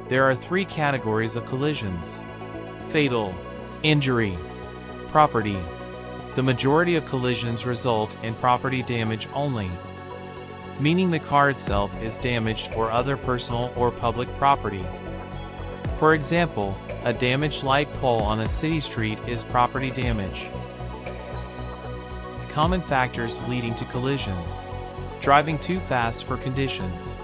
There are three categories of collisions: fatal, injury, property. The majority of collisions result in property damage only, meaning the car itself is damaged or other personal or public property. For example, a damaged light pole on a city street is property damage. Common factors leading to collisions: driving too fast for conditions,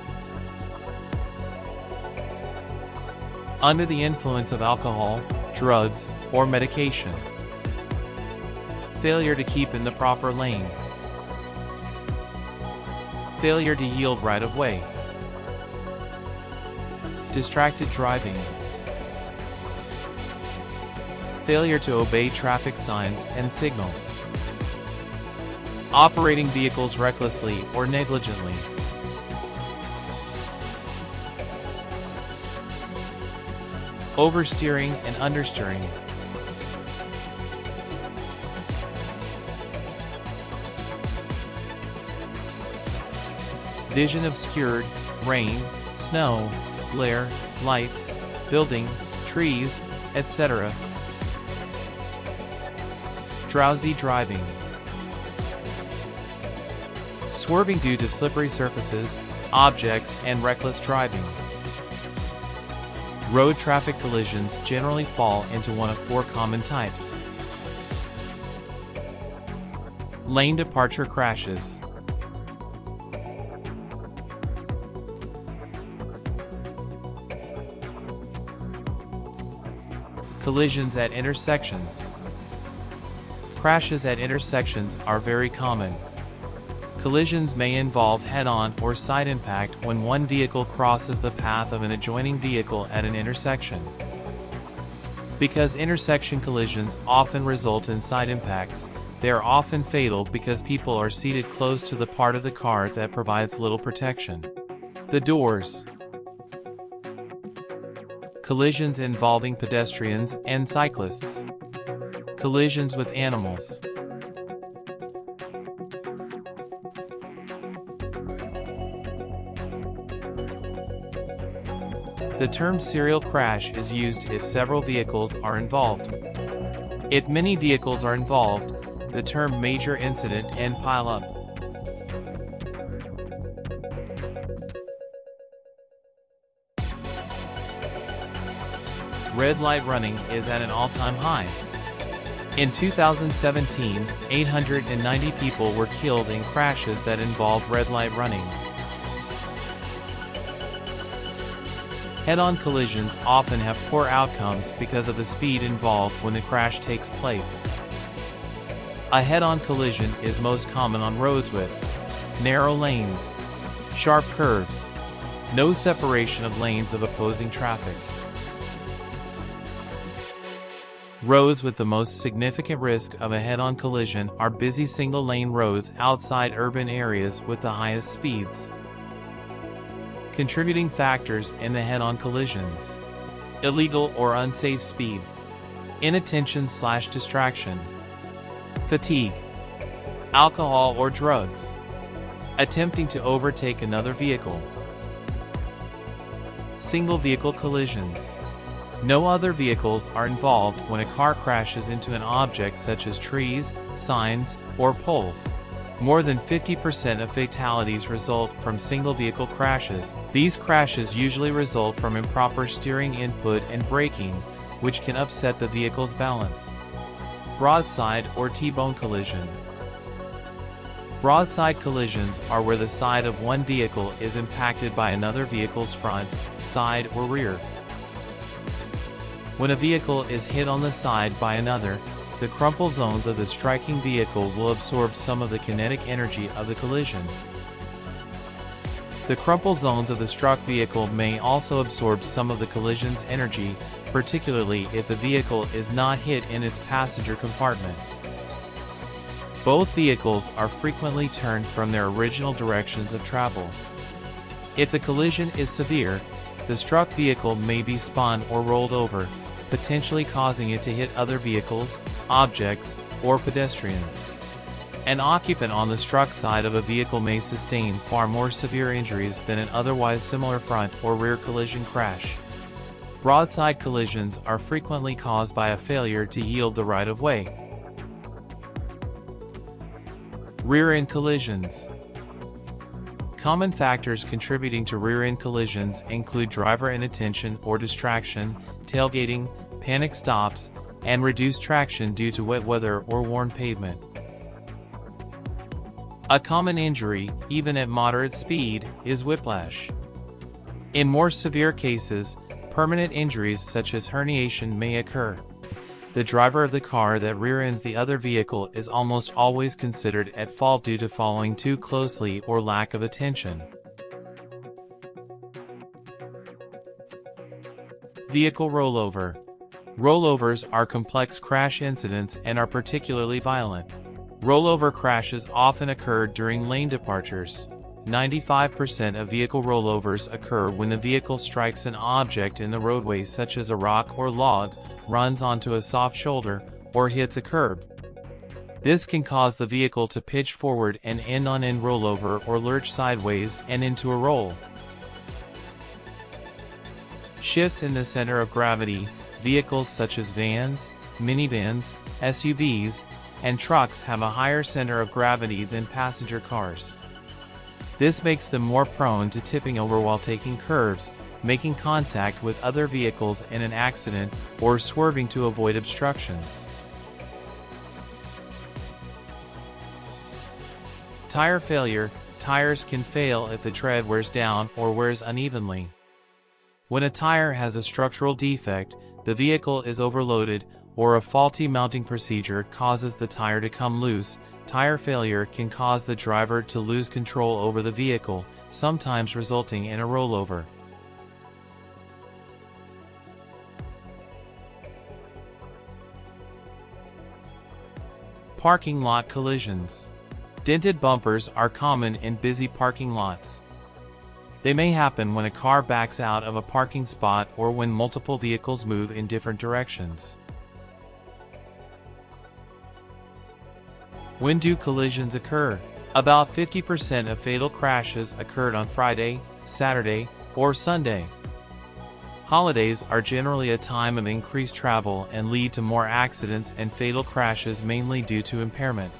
under the influence of alcohol, drugs, or medication, failure to keep in the proper lane, failure to yield right of way, distracted driving, failure to obey traffic signs and signals, operating vehicles recklessly or negligently, oversteering and understeering, vision obscured, rain, snow, glare, lights, building, trees, etc. Drowsy driving, swerving due to slippery surfaces, objects, and reckless driving. Road traffic collisions generally fall into one of four common types. Lane departure crashes, collisions at intersections. Crashes at intersections are very common. Collisions may involve head-on or side impact when one vehicle crosses the path of an adjoining vehicle at an intersection. Because intersection collisions often result in side impacts, they are often fatal because people are seated close to the part of the car that provides little protection. The doors. Collisions involving pedestrians and cyclists. Collisions with animals. The term serial crash is used if several vehicles are involved. If many vehicles are involved, the term major incident and pileup. Red light running is at an all-time high. In 2017, 890 people were killed in crashes that involved red light running. Head-on collisions often have poor outcomes because of the speed involved when the crash takes place. A head-on collision is most common on roads with narrow lanes, sharp curves, no separation of lanes of opposing traffic. Roads with the most significant risk of a head-on collision are busy single-lane roads outside urban areas with the highest speeds. Contributing factors in the head-on collisions: illegal or unsafe speed, inattention/distraction, fatigue, alcohol or drugs, attempting to overtake another vehicle. Single vehicle collisions. No other vehicles are involved when a car crashes into an object such as trees, signs, or poles. More than 50% of fatalities result from single vehicle crashes. These crashes usually result from improper steering input and braking, which can upset the vehicle's balance. Broadside or T-bone collision. Broadside collisions are where the side of one vehicle is impacted by another vehicle's front, side, or rear. When a vehicle is hit on the side by another, the crumple zones of the striking vehicle will absorb some of the kinetic energy of the collision. The crumple zones of the struck vehicle may also absorb some of the collision's energy, particularly if the vehicle is not hit in its passenger compartment. Both vehicles are frequently turned from their original directions of travel. If the collision is severe, the struck vehicle may be spun or rolled over, potentially causing it to hit other vehicles, objects, or pedestrians. An occupant on the struck side of a vehicle may sustain far more severe injuries than an otherwise similar front or rear collision crash. Broadside collisions are frequently caused by a failure to yield the right-of-way. Rear-end collisions. Common factors contributing to rear-end collisions include driver inattention or distraction, tailgating, panic stops, and reduced traction due to wet weather or worn pavement. A common injury, even at moderate speed, is whiplash. In more severe cases, permanent injuries such as herniation may occur. The driver of the car that rear-ends the other vehicle is almost always considered at fault due to following too closely or lack of attention. Vehicle rollover. Rollovers are complex crash incidents and are particularly violent. Rollover crashes often occur during lane departures. 95% of vehicle rollovers occur when the vehicle strikes an object in the roadway such as a rock or log, runs onto a soft shoulder, or hits a curb. This can cause the vehicle to pitch forward and end-on-end rollover or lurch sideways and into a roll. Shifts in the center of gravity. Vehicles such as vans, minivans, SUVs, and trucks have a higher center of gravity than passenger cars. This makes them more prone to tipping over while taking curves, making contact with other vehicles in an accident, or swerving to avoid obstructions. Tire failure. Tires can fail if the tread wears down or wears unevenly. When a tire has a structural defect, the vehicle is overloaded, or a faulty mounting procedure causes the tire to come loose. Tire failure can cause the driver to lose control over the vehicle, sometimes resulting in a rollover. Parking lot collisions. Dented bumpers are common in busy parking lots. They may happen when a car backs out of a parking spot or when multiple vehicles move in different directions. When do collisions occur? About 50% of fatal crashes occurred on Friday, Saturday, or Sunday. Holidays are generally a time of increased travel and lead to more accidents and fatal crashes, mainly due to impairment.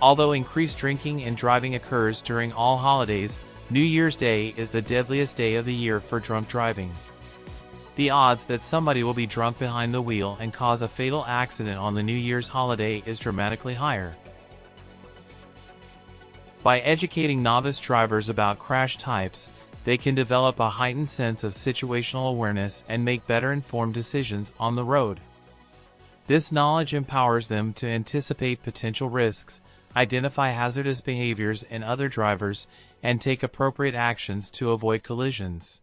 Although increased drinking and driving occurs during all holidays, New Year's Day is the deadliest day of the year for drunk driving. The odds that somebody will be drunk behind the wheel and cause a fatal accident on the New Year's holiday is dramatically higher. By educating novice drivers about crash types, they can develop a heightened sense of situational awareness and make better informed decisions on the road. This knowledge empowers them to anticipate potential risks, identify hazardous behaviors in other drivers, and take appropriate actions to avoid collisions.